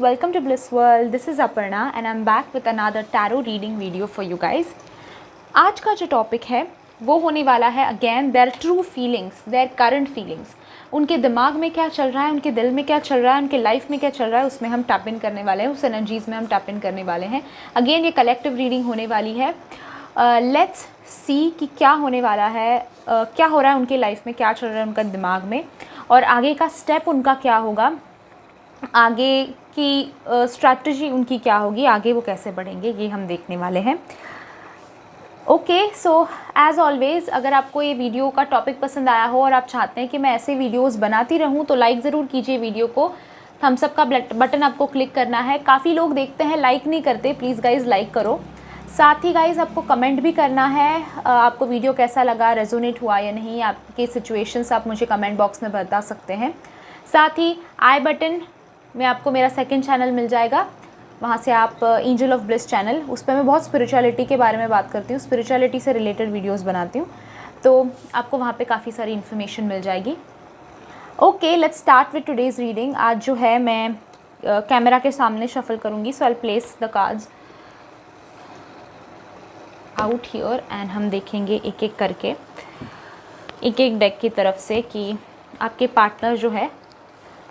welcome to Bliss World. This is Aparna and I'm back with another tarot reading video for you guys. आज का जो topic है वो होने वाला है again their true feelings, their current feelings. उनके दिमाग में क्या चल रहा है, उनके दिल में क्या चल रहा है, उनके लाइफ में क्या चल रहा है, उसमें हम टैप इन करने वाले हैं, उस एनर्जीज़ में हम टैप इन करने वाले हैं. अगेन ये कलेक्टिव रीडिंग होने वाली है. लेट्स सी कि क्या होने वाला है, क्या हो रहा है उनके लाइफ में, क्या चल रहा है उनका दिमाग में और आगे का स्टेप उनका क्या होगा, आगे की स्ट्रैटेजी उनकी क्या होगी, आगे वो कैसे बढ़ेंगे, ये हम देखने वाले हैं. ओके, सो एज़ ऑलवेज़ अगर आपको ये वीडियो का टॉपिक पसंद आया हो और आप चाहते हैं कि मैं ऐसे वीडियोस बनाती रहूं तो लाइक ज़रूर कीजिए वीडियो को. थम्स अप का बटन आपको क्लिक करना है. काफ़ी लोग देखते हैं लाइक नहीं करते, प्लीज़ गाइज़ लाइक करो. साथ ही गाइज़ आपको कमेंट भी करना है, आपको वीडियो कैसा लगा, रेजोनेट हुआ या नहीं, आपके सिचुएशंस आप मुझे कमेंट बॉक्स में बता सकते हैं. साथ ही आई बटन में आपको मेरा सेकंड चैनल मिल जाएगा, वहाँ से आप एंजल ऑफ ब्लिस चैनल, उस पर मैं बहुत स्पिरिचुअलिटी के बारे में बात करती हूँ, स्पिरिचुअलिटी से रिलेटेड वीडियोस बनाती हूँ, तो आपको वहाँ पे काफ़ी सारी इन्फॉर्मेशन मिल जाएगी. Okay, let's start with today's reading. आज जो है मैं कैमरा के सामने शफल करूँगी, so I place the cards out here and हम देखेंगे एक एक करके, एक एक डेक की तरफ से कि आपके पार्टनर जो है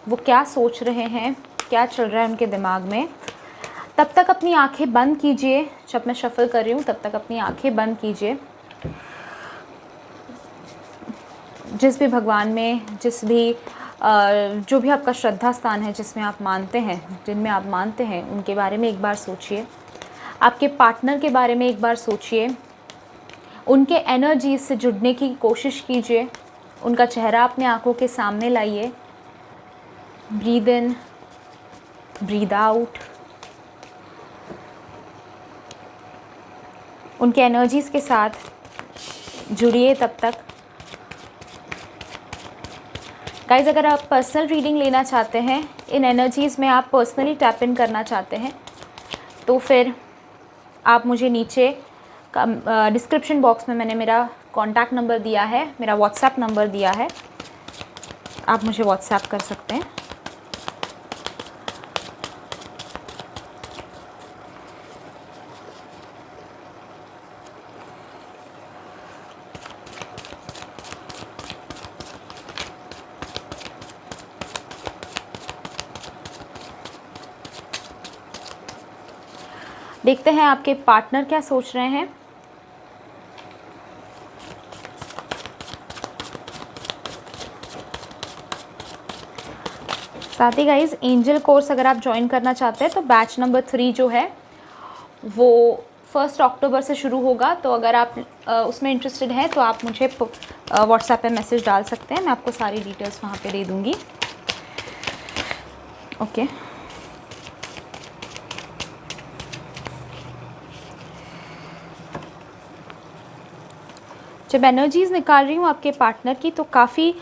वो क्या सोच रहे हैं, क्या चल रहा है उनके दिमाग में. तब तक अपनी आंखें बंद कीजिए, जब मैं शफल कर रही हूँ तब तक अपनी आंखें बंद कीजिए. जिस भी भगवान में, जिस भी जो भी आपका श्रद्धा स्थान है, जिसमें आप मानते हैं, जिनमें आप मानते हैं, उनके बारे में एक बार सोचिए. आपके पार्टनर के बारे में एक बार सोचिए, उनके एनर्जी से जुड़ने की कोशिश कीजिए. उनका चेहरा अपने आंखों के सामने लाइए. Breathe in, breathe out. उनके एनर्जीज़ के साथ जुड़िए तब तक. गाइज, अगर आप पर्सनल रीडिंग लेना चाहते हैं, इन एनर्जीज़ में आप पर्सनली टैप इन करना चाहते हैं, तो फिर आप मुझे नीचे डिस्क्रिप्शन बॉक्स में मैंने मेरा कॉन्टैक्ट नंबर दिया है, मेरा व्हाट्सएप नंबर दिया है, आप मुझे व्हाट्सएप कर सकते हैं. देखते हैं आपके पार्टनर क्या सोच रहे हैं. साथ ही गाइज, एंजल कोर्स अगर आप ज्वाइन करना चाहते हैं तो बैच नंबर 3 जो है वो 1 अक्टूबर से शुरू होगा. तो अगर आप उसमें इंटरेस्टेड हैं तो आप मुझे व्हाट्सएप पे मैसेज डाल सकते हैं, मैं आपको सारी डिटेल्स वहाँ पे दे दूँगी. ओके, जब एनर्जीज़ निकाल रही हूँ आपके पार्टनर की तो काफ़ी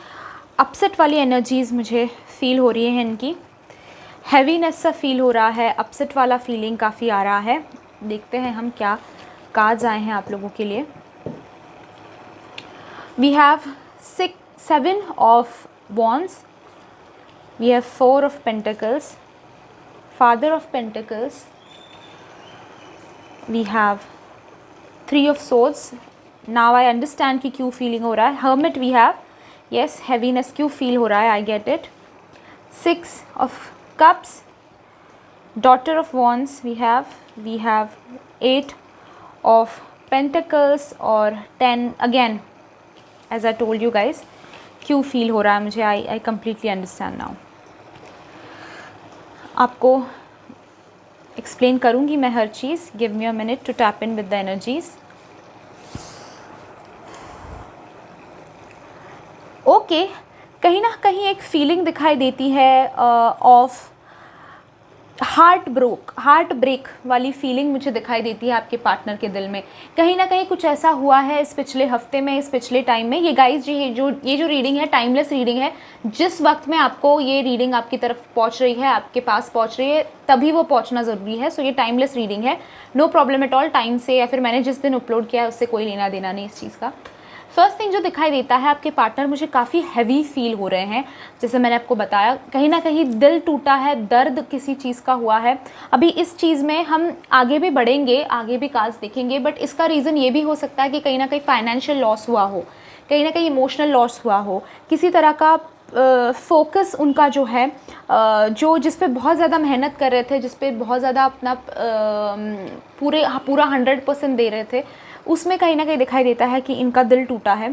अपसेट वाली एनर्जीज़ मुझे फ़ील हो रही हैं. इनकी हैवीनेस सा फील हो रहा है, अपसेट वाला फीलिंग काफ़ी आ रहा है. देखते हैं हम क्या कार्ड्स आए हैं आप लोगों के लिए. We have 7 of wands, we have 4 of pentacles, father of pentacles, we have 3 of swords. Now I understand कि क्यों फीलिंग हो रहा है. Hermit we have, yes, heaviness क्यों फील हो रहा है, I get it. 6 of cups, daughter of wands we have 8 of pentacles और 10 again. As I told you guys क्यों फील हो रहा है मुझे, आई कम्प्लीटली अंडरस्टैंड नाउ. आपको एक्सप्लेन करूँगी मैं हर चीज़. Give me a minute to tap in with the energies. Okay, कहीं ना कहीं एक फीलिंग दिखाई देती है ऑफ हार्ट ब्रेक वाली फीलिंग मुझे दिखाई देती है आपके पार्टनर के दिल में. कहीं ना कहीं कुछ ऐसा हुआ है इस पिछले हफ्ते में, इस पिछले टाइम में. ये गाइस जी, ये जो रीडिंग है टाइमलेस रीडिंग है. जिस वक्त में आपको ये रीडिंग आपकी तरफ पहुंच रही है, आपके पास पहुंच रही है, तभी वो पहुंचना ज़रूरी है. सो ये टाइमलेस रीडिंग है, no problem at all. Time से या फिर मैंने जिस दिन अपलोड किया है उससे कोई लेना देना नहीं इस चीज़ का. फर्स्ट थिंग जो दिखाई देता है, आपके पार्टनर मुझे काफ़ी हैवी फील हो रहे हैं। जैसे मैंने आपको बताया, कहीं ना कहीं दिल टूटा है, दर्द किसी चीज़ का हुआ है। अभी इस चीज़ में हम आगे भी बढ़ेंगे, आगे भी काज देखेंगे, बट इसका रीज़न ये भी हो सकता है कि कहीं ना कहीं फाइनेंशियल लॉस हुआ हो, कहीं ना कहीं इमोशनल लॉस हुआ हो, किसी तरह का फोकस उनका जो है, जिस पे बहुत ज़्यादा मेहनत कर रहे थे, जिस पे बहुत ज़्यादा अपना पूरा 100% दे रहे थे, उसमें कहीं ना कहीं दिखाई देता है कि इनका दिल टूटा है।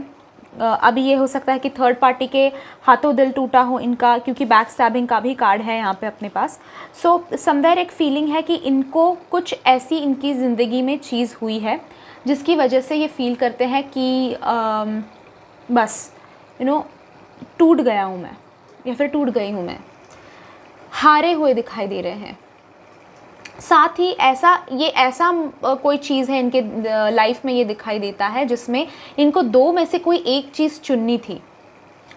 अभी ये हो सकता है कि थर्ड पार्टी के हाथों दिल टूटा हो इनका, क्योंकि बैक स्टैबिंग का भी कार्ड है यहाँ पे अपने पास। सो समवेयर एक फीलिंग है कि इनको कुछ ऐसी इनकी ज़िंदगी में चीज़ हुई है जिसकी वजह से ये फील करते हैं कि बस टूट गया हूँ मैं, या फिर टूट गई हूँ मैं, हारे हुए दिखाई दे रहे हैं। साथ ही ऐसा कोई चीज़ है इनके लाइफ में ये दिखाई देता है जिसमें इनको दो में से कोई एक चीज़ चुननी थी।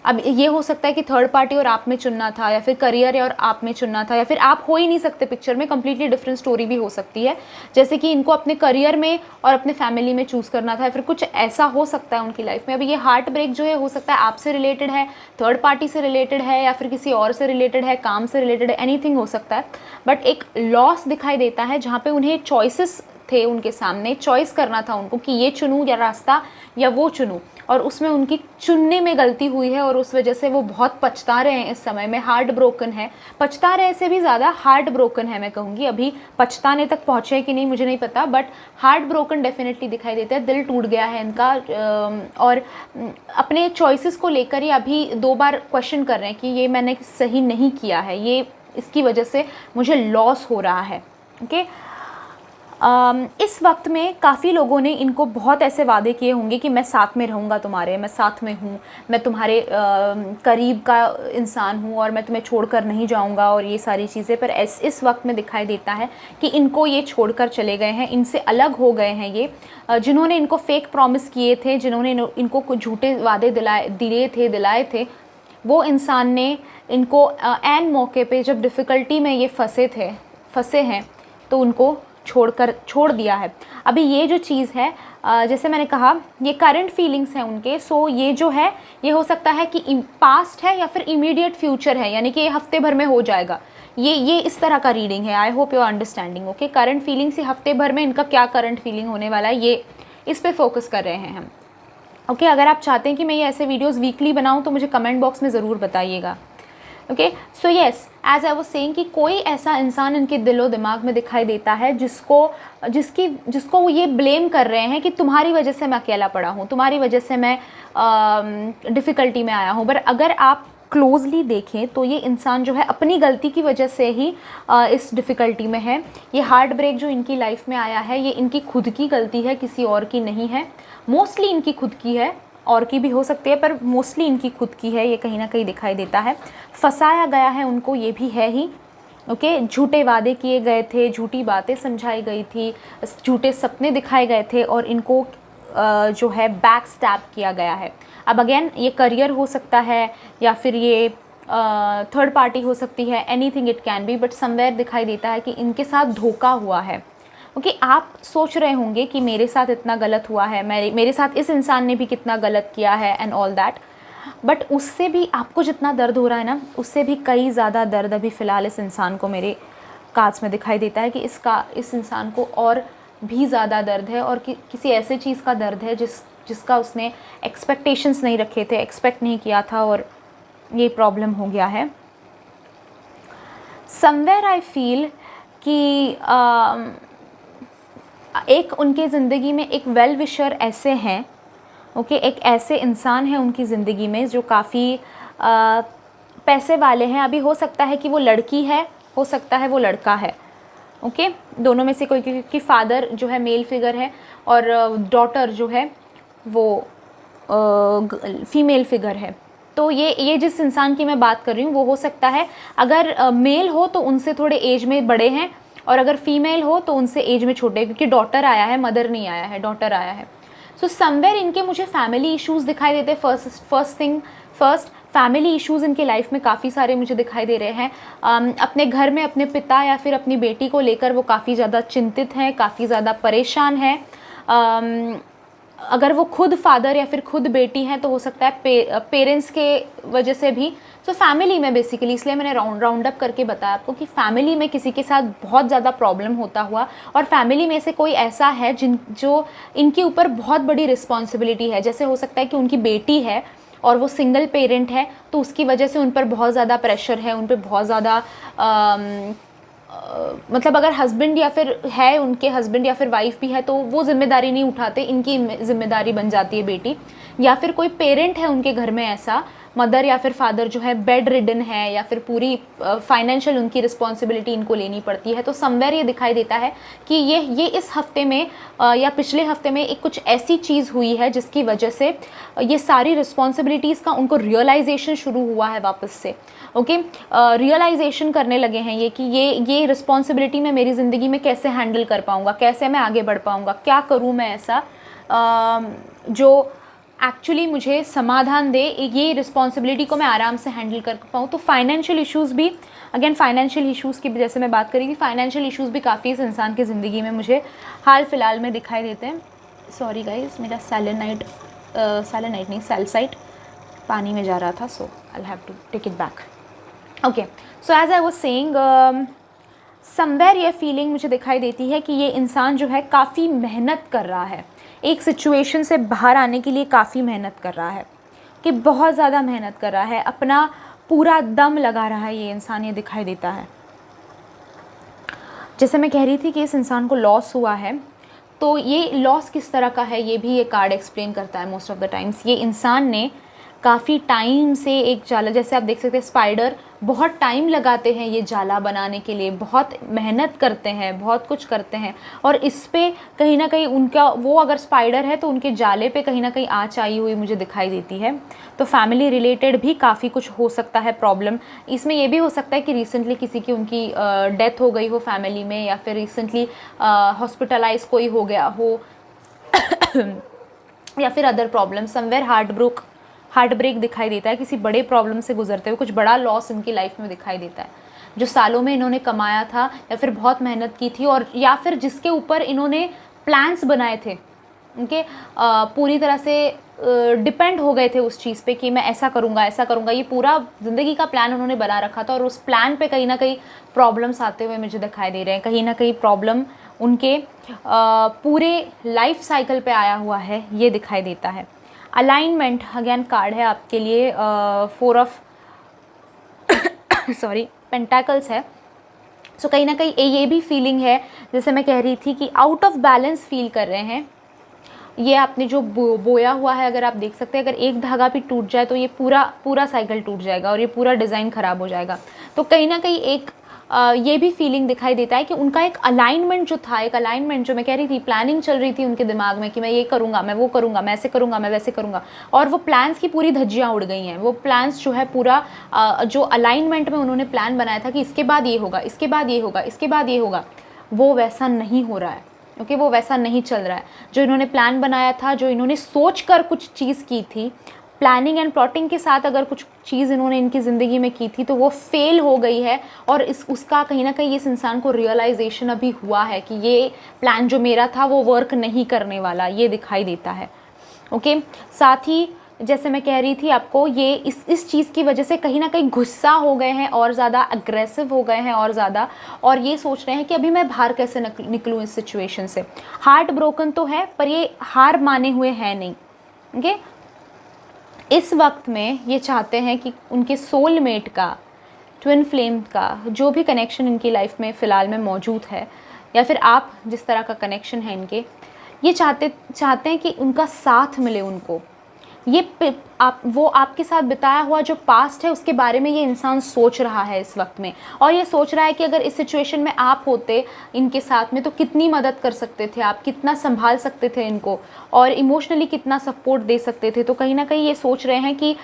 अब ये हो सकता है कि थर्ड पार्टी और आप में चुनना था, या फिर करियर और आप में चुनना था, या फिर आप हो ही नहीं सकते पिक्चर में, कम्प्लीटली डिफरेंट स्टोरी भी हो सकती है। जैसे कि इनको अपने करियर में और अपने फैमिली में चूज़ करना था, या फिर कुछ ऐसा हो सकता है उनकी लाइफ में। अभी ये हार्ट ब्रेक जो है हो सकता है आपसे रिलेटेड है, थर्ड पार्टी से रिलेटेड है, या फिर किसी और से रिलेटेड है, काम से रिलेटेड है, एनीथिंग हो सकता है। बट एक लॉस दिखाई देता है जहाँ पे उन्हें चॉइसेस थे, उनके सामने चॉइस करना था उनको कि ये चुनूँ या रास्ता या वो चुनूँ, और उसमें उनकी चुनने में गलती हुई है और उस वजह से वो बहुत पछता रहे हैं। इस समय में हार्ट ब्रोकन है, पछता रहे से भी ज़्यादा हार्ट ब्रोकन है मैं कहूँगी। अभी पछताने तक पहुँचे कि नहीं मुझे नहीं पता, बट हार्ट ब्रोकन डेफिनेटली दिखाई देता है। दिल टूट गया है इनका, और अपने चॉइसेस को लेकर ही अभी 2 बार क्वेश्चन कर रहे हैं कि ये मैंने सही नहीं किया है, ये इसकी वजह से मुझे लॉस हो रहा है। ओके, इस वक्त में काफ़ी लोगों ने इनको बहुत ऐसे वादे किए होंगे कि मैं साथ में रहूँगा तुम्हारे, मैं साथ में हूँ, मैं तुम्हारे करीब का इंसान हूँ और मैं तुम्हें छोड़कर नहीं जाऊँगा, और ये सारी चीज़ें। पर इस वक्त में दिखाई देता है कि इनको ये छोड़कर चले गए हैं, इनसे अलग हो गए हैं ये। जिन्होंने इनको फेक प्रॉमिस किए थे, जिन्होंने इनको कुछ झूठे वादे दिलाए थे, वो इंसान ने इनको ऐन मौके पे जब डिफ़िकल्टी में ये फंसे हैं तो उनको छोड़ दिया है। अभी ये जो चीज़ है, जैसे मैंने कहा, ये करंट फीलिंग्स हैं उनके। सो ये जो है, ये हो सकता है कि पास्ट है या फिर इमीडिएट फ्यूचर है, यानी कि ये हफ्ते भर में हो जाएगा। ये इस तरह का रीडिंग है। I hope you are understanding. Okay, current feelings, ये हफ्ते भर में इनका क्या करंट फीलिंग होने वाला है, ये इस पे फोकस कर रहे हैं हम। ओके, अगर आप चाहते हैं कि मैं ये ऐसे वीडियोस वीकली बनाऊं तो मुझे कमेंट बॉक्स में ज़रूर बताइएगा। Okay, so yes, as I was saying कि कोई ऐसा इंसान इनके दिलो दिमाग में दिखाई देता है जिसको वो ये ब्लेम कर रहे हैं कि तुम्हारी वजह से मैं अकेला पड़ा हूँ, तुम्हारी वजह से मैं डिफ़िकल्टी में आया हूँ। बट अगर आप क्लोजली देखें तो ये इंसान जो है अपनी गलती की वजह से ही इस डिफ़िकल्टी में है। ये हार्ट ब्रेक जो इनकी लाइफ में आया है, ये इनकी खुद की गलती है, किसी और की नहीं है। मोस्टली इनकी खुद की है, और की भी हो सकती है, पर मोस्टली इनकी खुद की है। ये कहीं ना कहीं दिखाई देता है। फंसाया गया है उनको, ये भी है ही। ओके, झूठे वादे किए गए थे, झूठी बातें समझाई गई थी, झूठे सपने दिखाए गए थे, और इनको जो है बैक स्टैब किया गया है। अब अगेन, ये करियर हो सकता है, या फिर ये थर्ड पार्टी हो सकती है, anything it can be, but somewhere दिखाई देता है कि इनके साथ धोखा हुआ है। ओके, आप सोच रहे होंगे कि मेरे साथ इतना गलत हुआ है, मेरे साथ इस इंसान ने भी कितना गलत किया है एंड ऑल दैट, बट उससे भी आपको जितना दर्द हो रहा है ना, उससे भी कई ज़्यादा दर्द अभी फ़िलहाल इस इंसान को मेरे कार्ड्स में दिखाई देता है कि इस इंसान को और भी ज़्यादा दर्द है, और किसी ऐसे चीज़ का दर्द है जिसका उसने एक्सपेक्टेशंस नहीं रखे थे, एक्सपेक्ट नहीं किया था, और ये प्रॉब्लम हो गया है। समवेयर आई फील कि एक उनके ज़िंदगी में एक वेल विशर ऐसे हैं। ओके, एक ऐसे इंसान है उनकी ज़िंदगी में जो काफ़ी पैसे वाले हैं। अभी हो सकता है कि वो लड़की है, हो सकता है वो लड़का है। ओके, दोनों में से कोई, क्योंकि फादर जो है मेल फिगर है और डॉटर जो है वो फीमेल फिगर है। तो ये जिस इंसान की मैं बात कर रही हूँ वो हो सकता है, अगर मेल हो तो उनसे थोड़े एज में बड़े हैं, और अगर फीमेल हो तो उनसे एज में छोटे, क्योंकि डॉटर आया है, मदर नहीं आया है, डॉटर आया है। सो समवेयर इनके मुझे फैमिली इश्यूज़ दिखाई देते हैं। फर्स्ट फैमिली इश्यूज़ इनके लाइफ में काफ़ी सारे मुझे दिखाई दे रहे हैं। अपने घर में अपने पिता या फिर अपनी बेटी को लेकर वो काफ़ी ज़्यादा चिंतित हैं, काफ़ी ज़्यादा परेशान हैं। अगर वो खुद फादर या फिर खुद बेटी हैं तो हो सकता है पेरेंट्स के वजह से भी। सो फैमिली में बेसिकली, इसलिए मैंने राउंड अप करके बताया आपको कि फैमिली में किसी के साथ बहुत ज़्यादा प्रॉब्लम होता हुआ, और फैमिली में से कोई ऐसा है जो इनके ऊपर बहुत बड़ी रिस्पॉन्सिबिलिटी है। जैसे हो सकता है कि उनकी बेटी है और वो सिंगल पेरेंट है, तो उसकी वजह से उन पर बहुत ज़्यादा प्रेशर है, उन पर बहुत ज़्यादा मतलब अगर हस्बैंड या फिर है, उनके हस्बैंड या फिर वाइफ भी है तो वो जिम्मेदारी नहीं उठाते, इनकी जिम्मेदारी बन जाती है बेटी। या फिर कोई पेरेंट है उनके घर में ऐसा, मदर या फिर फादर जो है बेड रिडन है, या फिर पूरी फाइनेंशियल उनकी रिस्पॉन्सिबिलिटी इनको लेनी पड़ती है। तो समवेयर ये दिखाई देता है कि ये इस हफ्ते में या पिछले हफ्ते में एक कुछ ऐसी चीज़ हुई है जिसकी वजह से ये सारी रिस्पॉन्सिबिलिटीज़ का उनको रियलाइजेशन शुरू हुआ है वापस से। ओके, रियलाइजेशन करने लगे हैं ये कि ये रिस्पॉन्सिबिलिटी मैं मेरी ज़िंदगी में कैसे हैंडल कर पाऊँगा, कैसे मैं आगे बढ़ पाऊँगा, क्या करूँ मैं ऐसा जो एक्चुअली मुझे समाधान दे, ये रिस्पॉन्सिबिलिटी को मैं आराम से हैंडल कर पाऊँ। तो फाइनेंशियल इश्यूज़ भी, अगेन फाइनेंशियल इश्यूज़ की जैसे मैं बात करी थी, फाइनेंशियल इश्यूज़ भी काफ़ी इस इंसान की ज़िंदगी में मुझे हाल फिलहाल में दिखाई देते हैं। सॉरी गाइज, मेरा सैलेनाइट नहीं, सैलसाइट पानी में जा रहा था, so I have to take it back. Okay, so as I was saying, somewhere ये फीलिंग मुझे दिखाई देती है कि ये इंसान जो है काफ़ी मेहनत कर रहा है, एक सिचुएशन से बाहर आने के लिए काफ़ी मेहनत कर रहा है, कि बहुत ज़्यादा मेहनत कर रहा है, अपना पूरा दम लगा रहा है ये इंसान, ये दिखाई देता है। जैसे मैं कह रही थी कि इस इंसान को लॉस हुआ है, तो ये लॉस किस तरह का है ये भी ये कार्ड एक्सप्लेन करता है मोस्ट ऑफ द टाइम्स। ये इंसान ने काफ़ी टाइम से एक जाला, जैसे आप देख सकते हैं स्पाइडर बहुत टाइम लगाते हैं ये जाला बनाने के लिए, बहुत मेहनत करते हैं, बहुत कुछ करते हैं, और इस पे कहीं ना कहीं उनका, वो अगर स्पाइडर है तो उनके जाले पे कहीं ना कहीं आँच आई हुई मुझे दिखाई देती है। तो फैमिली रिलेटेड भी काफ़ी कुछ हो सकता है प्रॉब्लम। इसमें ये भी हो सकता है कि रिसेंटली किसी की उनकी डेथ हो गई हो फैमिली में, या फिर रिसेंटली हॉस्पिटलाइज कोई हो गया हो या फिर other problem. Somewhere heart break दिखाई देता है, किसी बड़े प्रॉब्लम से गुजरते हुए कुछ बड़ा लॉस इनकी लाइफ में दिखाई देता है, जो सालों में इन्होंने कमाया था या फिर बहुत मेहनत की थी, और या फिर जिसके ऊपर इन्होंने प्लान्स बनाए थे, उनके पूरी तरह से डिपेंड हो गए थे उस चीज़ पे कि मैं ऐसा करूँगा ऐसा करूँगा, ये पूरा ज़िंदगी का प्लान उन्होंने बना रखा था, और उस प्लान पे कहीं ना कहीं प्रॉब्लम्स आते हुए मुझे दिखाई दे रहे हैं। कहीं ना कहीं प्रॉब्लम उनके पूरे लाइफ साइकिल पे आया हुआ है, ये दिखाई देता है। अलाइनमेंट अगेन कार्ड है आपके लिए, 4 ऑफ पेंटाकल्स है। सो कहीं ना कहीं ये भी फीलिंग है, जैसे मैं कह रही थी कि आउट ऑफ बैलेंस फील कर रहे हैं। ये आपने जो बोया हुआ है, अगर आप देख सकते हैं, अगर एक धागा भी टूट जाए तो ये पूरा साइकिल टूट जाएगा और ये पूरा डिज़ाइन ख़राब हो जाएगा। तो कहीं ना कहीं एक ये भी फीलिंग दिखाई देता है कि उनका एक अलाइनमेंट जो था, एक अलाइनमेंट जो मैं कह रही थी, प्लानिंग चल रही थी उनके दिमाग में कि मैं ये करूँगा, मैं वो करूँगा, मैं ऐसे करूँगा, मैं वैसे करूँगा, और वो प्लान्स की पूरी धज्जियाँ उड़ गई हैं। वो प्लान्स जो है पूरा जो अलाइनमेंट में उन्होंने प्लान बनाया था कि इसके बाद ये होगा, इसके बाद ये होगा, इसके बाद ये होगा, वो वैसा नहीं हो रहा है। ओके, वो वैसा नहीं चल रहा है। जो इन्होंने प्लान बनाया था, जो इन्होंने सोच कर कुछ चीज़ की थी, प्लानिंग एंड प्लॉटिंग के साथ अगर कुछ चीज़ इन्होंने इनकी ज़िंदगी में की थी, तो वो फेल हो गई है, और उसका कहीं ना कहीं इस इंसान को रियलाइजेशन अभी हुआ है कि ये प्लान जो मेरा था वो वर्क नहीं करने वाला, ये दिखाई देता है। ओके, साथ ही जैसे मैं कह रही थी आपको, ये इस चीज़ की वजह से कहीं ना कहीं गुस्सा हो गए हैं, और ज़्यादा अग्रेसिव हो गए हैं और ज़्यादा, और ये सोच रहे हैं कि अभी मैं बाहर कैसे निकलूँ इस सिचुएशन से। हार्ट ब्रोकन तो है, पर ये हार माने हुए हैं नहीं। ओके, इस वक्त में ये चाहते हैं कि उनके सोलमेट का, ट्विन फ्लेम का जो भी कनेक्शन इनकी लाइफ में फ़िलहाल में मौजूद है, या फिर आप जिस तरह का कनेक्शन है इनके, ये चाहते हैं कि उनका साथ मिले उनको। ये वो आपके साथ बिताया हुआ जो पास्ट है उसके बारे में ये इंसान सोच रहा है इस वक्त में, और ये सोच रहा है कि अगर इस सिचुएशन में आप होते इनके साथ में तो कितनी मदद कर सकते थे आप, कितना संभाल सकते थे इनको, और इमोशनली कितना सपोर्ट दे सकते थे। तो कहीं ना कहीं ये सोच रहे हैं कि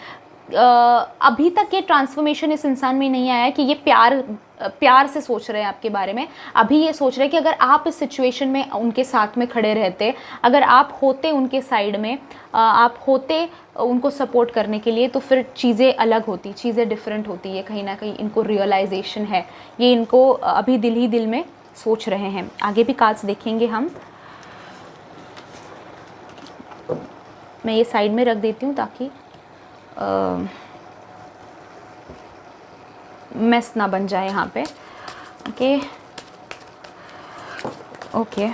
अभी तक ये ट्रांसफॉर्मेशन इस इंसान में नहीं आया है कि ये प्यार से सोच रहे हैं आपके बारे में। अभी ये सोच रहे हैं कि अगर आप इस सिचुएशन में उनके साथ में खड़े रहते, अगर आप होते उनके साइड में, आप होते उनको सपोर्ट करने के लिए, तो फिर चीज़ें अलग होती, चीज़ें डिफरेंट होती है। कहीं ना कहीं इनको रियलाइजेशन है, ये इनको अभी दिल ही दिल में सोच रहे हैं। आगे भी कार्ड्स देखेंगे हम। मैं ये साइड में रख देती हूँ ताकि मेस ना बन जाए यहाँ पे। ओके ओके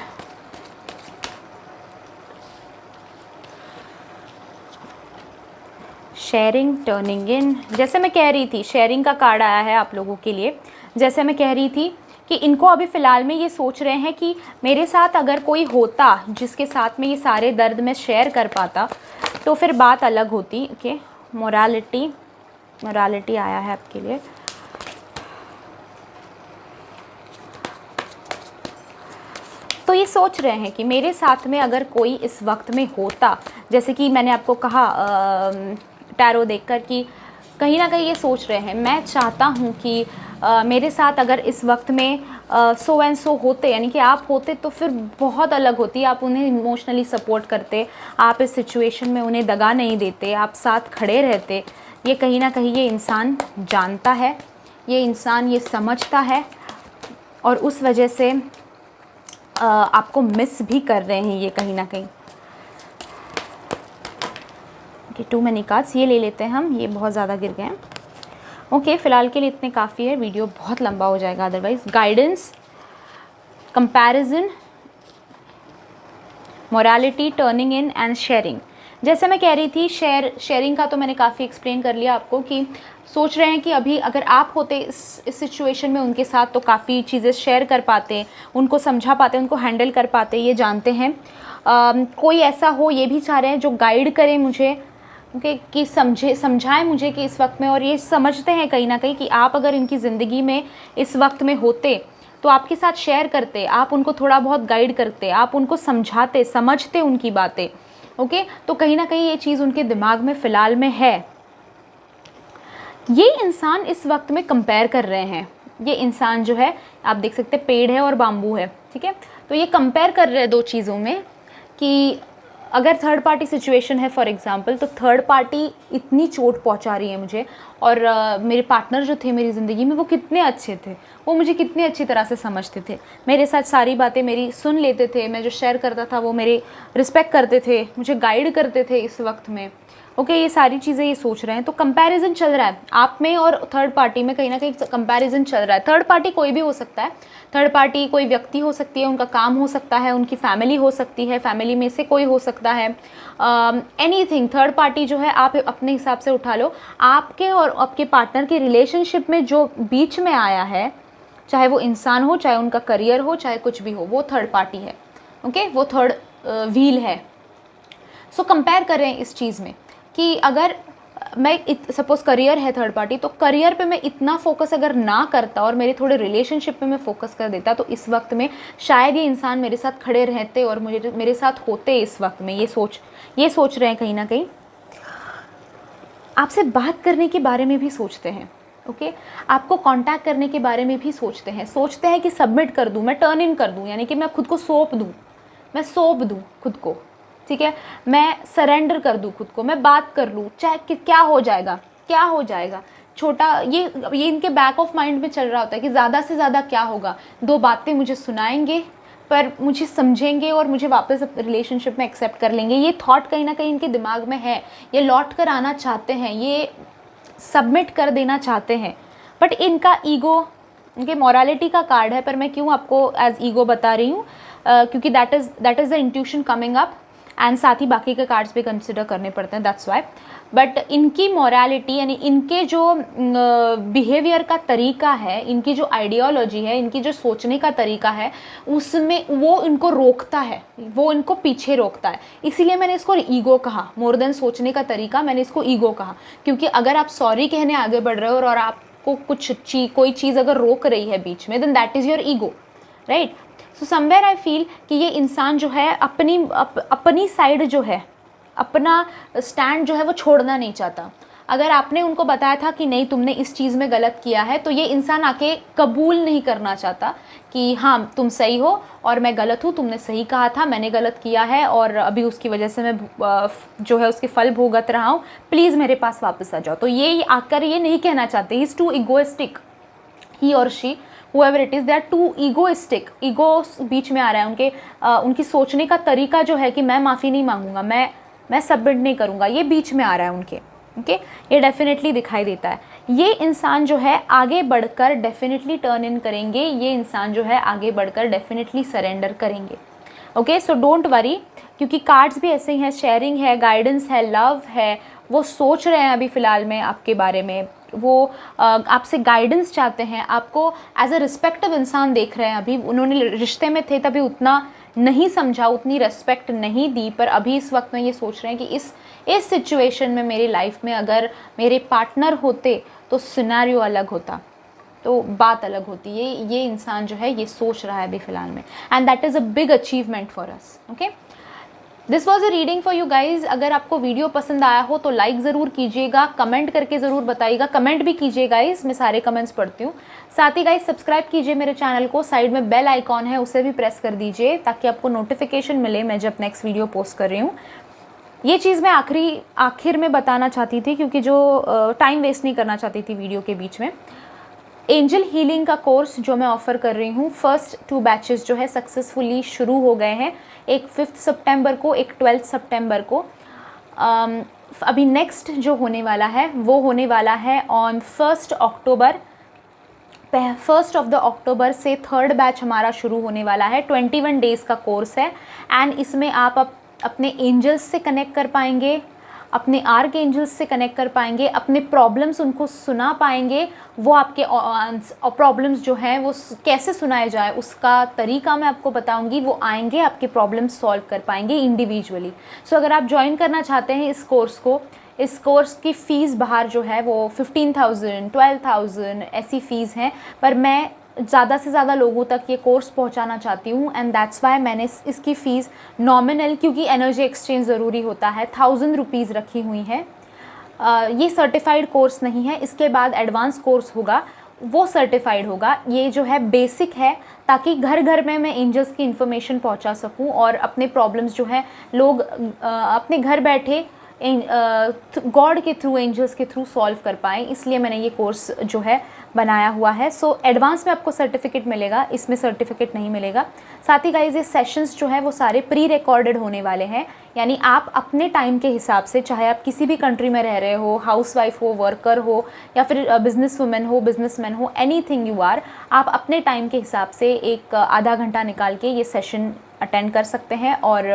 शेयरिंग टर्निंग इन, जैसे मैं कह रही थी शेयरिंग का कार्ड आया है आप लोगों के लिए। जैसे मैं कह रही थी कि इनको अभी फ़िलहाल में ये सोच रहे हैं कि मेरे साथ अगर कोई होता जिसके साथ में ये सारे दर्द में शेयर कर पाता तो फिर बात अलग होती। ओके मोरालिटी, मोरालिटी आया है आपके लिए। तो ये सोच रहे हैं कि मेरे साथ में अगर कोई इस वक्त में होता, जैसे कि मैंने आपको कहा टैरो देखकर कि कहीं ना कहीं ये सोच रहे हैं मैं चाहता हूँ कि मेरे साथ अगर इस वक्त में सो एंड सो होते, यानी कि आप होते तो फिर बहुत अलग होती। आप उन्हें इमोशनली सपोर्ट करते, आप इस सिचुएशन में उन्हें दगा नहीं देते, आप साथ खड़े रहते। ये कहीं ना कहीं ये इंसान जानता है, ये इंसान ये समझता है और उस वजह से आपको मिस भी कर रहे हैं ये कहीं ना कहीं। ओके टू मैनी कार्ड्स ये ले लेते हैं हम, ये बहुत ज़्यादा गिर गए हैं। ओके फ़िलहाल के लिए इतने काफ़ी है, वीडियो बहुत लंबा हो जाएगा otherwise. Guidance, comparison, morality, turning in and sharing. जैसे मैं कह रही थी शेयरिंग का तो मैंने काफ़ी एक्सप्लेन कर लिया आपको कि सोच रहे हैं कि अभी अगर आप होते इस सिचुएशन में उनके साथ तो काफ़ी चीज़ें शेयर कर पाते, उनको समझा पाते, उनको हैंडल कर पाते, ये जानते हैं। कोई ऐसा हो ये भी चाह रहे हैं जो गाइड करे मुझे, कि समझाएं मुझे कि इस वक्त में, और ये समझते हैं कहीं ना कहीं कि आप अगर इनकी ज़िंदगी में इस वक्त में होते तो आपके साथ शेयर करते, आप उनको थोड़ा बहुत गाइड करते, आप उनको समझाते, समझते उनकी बातें। ओके तो कहीं ना कहीं ये चीज़ उनके दिमाग में फ़िलहाल में है। ये इंसान इस वक्त में कंपेयर कर रहे हैं। ये इंसान जो है आप देख सकते हैं पेड़ है और बाम्बू है, ठीक है। तो ये कंपेयर कर रहे हैं दो चीज़ों में कि अगर थर्ड पार्टी सिचुएशन है फॉर एग्जांपल, तो थर्ड पार्टी इतनी चोट पहुंचा रही है मुझे, और मेरे पार्टनर जो थे मेरी ज़िंदगी में वो कितने अच्छे थे, वो मुझे कितनी अच्छी तरह से समझते थे, मेरे साथ सारी बातें मेरी सुन लेते थे, मैं जो शेयर करता था वो मेरी रिस्पेक्ट करते थे, मुझे गाइड करते थे इस वक्त में। ओके ये सारी चीज़ें ये सोच रहे हैं। तो कंपैरिजन चल रहा है आप में और थर्ड पार्टी में, कहीं ना कहीं कंपैरिजन चल रहा है। थर्ड पार्टी कोई भी हो सकता है, थर्ड पार्टी कोई व्यक्ति हो सकती है, उनका काम हो सकता है, उनकी फैमिली हो सकती है, फैमिली में से कोई हो सकता है, एनीथिंग। थर्ड पार्टी जो है आप अपने हिसाब से उठा लो। आपके और आपके पार्टनर के रिलेशनशिप में जो बीच में आया है, चाहे वो इंसान हो, चाहे उनका करियर हो, चाहे कुछ भी हो, वो थर्ड पार्टी है। ओके वो थर्ड व्हील है। सो कंपेयर कर रहे हैं इस चीज़ में कि अगर मैं सपोज़ करियर है थर्ड पार्टी, तो करियर पे मैं इतना फोकस अगर ना करता और मेरे थोड़े रिलेशनशिप पे मैं फोकस कर देता तो इस वक्त में शायद ये इंसान मेरे साथ खड़े रहते और मेरे साथ होते इस वक्त में। ये सोच रहे हैं कहीं ना कहीं। आपसे बात करने के बारे में भी सोचते हैं। ओके आपको कांटेक्ट करने के बारे में भी सोचते हैं कि सबमिट कर दूं, मैं टर्न इन कर दूं, यानी कि मैं खुद को सौंप दूं खुद को, ठीक है, मैं सरेंडर कर दूं खुद को, मैं बात कर लूँ, चाहे क्या हो जाएगा छोटा। ये इनके बैक ऑफ माइंड में चल रहा होता है कि ज़्यादा से ज़्यादा क्या होगा, दो बातें मुझे सुनाएंगे पर मुझे समझेंगे और मुझे वापस रिलेशनशिप में एक्सेप्ट कर लेंगे। ये थॉट कहीं ना कहीं इनके दिमाग में है। ये लौट कर आना चाहते हैं, ये सबमिट कर देना चाहते हैं, बट इनका ईगो, इनके मॉरालिटी का कार्ड है। पर मैं क्यों आपको एज ईगो बता रही हूँ, क्योंकि that is the intuition coming up, and साथ ही बाकी के कार्ड्स भी कंसिडर करने पड़ते हैं, दैट्स वाई। बट इनकी मॉरालिटी यानी इनके जो बिहेवियर का तरीका है, इनकी जो आइडियोलॉजी है, इनकी जो सोचने का तरीका है, उसमें वो इनको रोकता है, वो इनको पीछे रोकता है। इसीलिए मैंने इसको ईगो कहा, मोर देन सोचने का तरीका, मैंने इसको ईगो कहा। क्योंकि अगर आप सॉरी कहने आगे बढ़ रहे हो और आपको कोई चीज़ अगर रोक रही है बीच में, then that is your ego, right. So somewhere I feel कि ये इंसान जो है अपनी साइड जो है, अपना स्टैंड जो है वो छोड़ना नहीं चाहता। अगर आपने उनको बताया था कि नहीं तुमने इस चीज़ में गलत किया है, तो ये इंसान आके कबूल नहीं करना चाहता कि हाँ तुम सही हो और मैं गलत हूँ, तुमने सही कहा था, मैंने गलत किया है और अभी उसकी वजह से मैं जो है उसके फल भुगत रहा हूँ, प्लीज़ मेरे पास वापस आ जाओ। तो ये आकर ये नहीं कहना चाहते, he is too egoistic, he और she whoever it is, they are too egoistic। Ego बीच में आ रहा है उनकी सोचने का तरीका जो है कि मैं माफ़ी नहीं मांगूंगा, मैं सबमिट नहीं करूँगा, ये बीच में आ रहा है उनके, ओके, ये डेफिनेटली दिखाई देता है। ये इंसान जो है आगे बढ़कर डेफिनेटली टर्न इन करेंगे, ये इंसान जो है आगे बढ़कर डेफिनेटली सरेंडर करेंगे, ओके। सो डोंट वरी, क्योंकि कार्ड्स भी ऐसे ही हैं, शेयरिंग है, गाइडेंस है, लव है, वो सोच रहे हैं अभी फ़िलहाल में आपके बारे में, वो आपसे गाइडेंस चाहते हैं, आपको एज अ रिस्पेक्टिव इंसान देख रहे हैं। अभी उन्होंने रिश्ते में थे तभी उतना नहीं समझा, उतनी रेस्पेक्ट नहीं दी, पर अभी इस वक्त में ये सोच रहे हैं कि इस सिचुएशन में मेरी लाइफ में अगर मेरे पार्टनर होते तो सिनेरियो अलग होता, तो बात अलग होती। ये इंसान जो है ये सोच रहा है अभी फ़िलहाल में, and that is a big achievement for us, okay. This was a reading for you guys. अगर आपको वीडियो पसंद आया हो तो लाइक ज़रूर कीजिएगा, कमेंट करके ज़रूर बताइएगा, कमेंट भी कीजिए गाइज, मैं सारे कमेंट्स पढ़ती हूँ। साथ ही गाइज सब्सक्राइब कीजिए मेरे चैनल को, साइड में बेल आइकॉन है उसे भी प्रेस कर दीजिए ताकि आपको नोटिफिकेशन मिले मैं जब नेक्स्ट वीडियो पोस्ट कर रही हूँ। ये चीज़ मैं आखिर में बताना चाहती थी, क्योंकि जो टाइम वेस्ट नहीं करना चाहती थी वीडियो के बीच में। एंजल हीलिंग का कोर्स जो मैं ऑफ़र कर रही हूँ, फर्स्ट 2 बैचेस जो है सक्सेसफुली शुरू हो गए हैं, एक 5 सितंबर को, एक 12 सितंबर को। अभी नेक्स्ट जो होने वाला है वो होने वाला है ऑन 1 अक्टूबर। 1 अक्टूबर से 3rd बैच हमारा शुरू होने वाला है। 21 डेज़ का कोर्स है, एंड इसमें आप अपने एंजल्स से कनेक्ट कर पाएंगे, अपने आर्क एंजल्स से कनेक्ट कर पाएंगे, अपने प्रॉब्लम्स उनको सुना पाएंगे, वो आपके प्रॉब्लम्स जो हैं वो कैसे सुनाए जाए उसका तरीका मैं आपको बताऊंगी, वो आएंगे आपके प्रॉब्लम्स सॉल्व कर पाएंगे इंडिविजुअली। सो अगर आप ज्वाइन करना चाहते हैं इस कोर्स को, इस कोर्स की फ़ीस बाहर जो है वो 15,000 12,000 ऐसी फ़ीस हैं, पर मैं ज़्यादा से ज़्यादा लोगों तक ये कोर्स पहुंचाना चाहती हूँ, एंड दैट्स वाई मैंने इसकी फ़ीस नॉमिनल, क्योंकि एनर्जी एक्सचेंज ज़रूरी होता है, 1000 रुपीज़ रखी हुई है। ये सर्टिफाइड कोर्स नहीं है, इसके बाद एडवांस कोर्स होगा, वो सर्टिफाइड होगा। ये जो है बेसिक है, ताकि घर घर में मैं एंजल्स की इन्फॉर्मेशन पहुंचा सकूं और अपने प्रॉब्लम्स जो है लोग अपने घर बैठे गॉड के थ्रू, एंजल्स के थ्रू सॉल्व कर पाएँ, इसलिए मैंने ये कोर्स जो है बनाया हुआ है। सो एडवांस में आपको सर्टिफिकेट मिलेगा, इसमें सर्टिफिकेट नहीं मिलेगा। साथ ही गाइज ये सेशंस जो है वो सारे प्री रिकॉर्डेड होने वाले हैं, यानी आप अपने टाइम के हिसाब से, चाहे आप किसी भी कंट्री में रह रहे हो, हाउसवाइफ हो, वर्कर हो, या फिर बिजनेस वुमेन हो, बिजनेसमैन हो, एनीथिंग यू आर, आप अपने टाइम के हिसाब से एक आधा घंटा निकाल के ये सेशन अटेंड कर सकते हैं और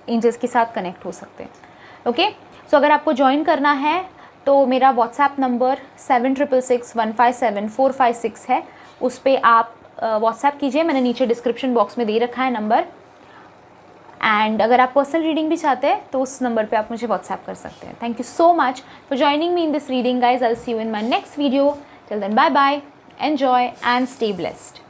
एंजल्स के साथ कनेक्ट हो सकते हैं, ओके। सो अगर आपको ज्वाइन करना है तो मेरा व्हाट्सएप नंबर 7666157456 है, उस पर आप व्हाट्सएप कीजिए, मैंने नीचे डिस्क्रिप्शन बॉक्स में दे रखा है नंबर। एंड अगर आप पर्सनल रीडिंग भी चाहते हैं तो उस नंबर पे आप मुझे व्हाट्सएप कर सकते हैं। Thank you so much for joining me in this reading guys. I will see you in my next video. Till then bye bye, enjoy and stay blessed.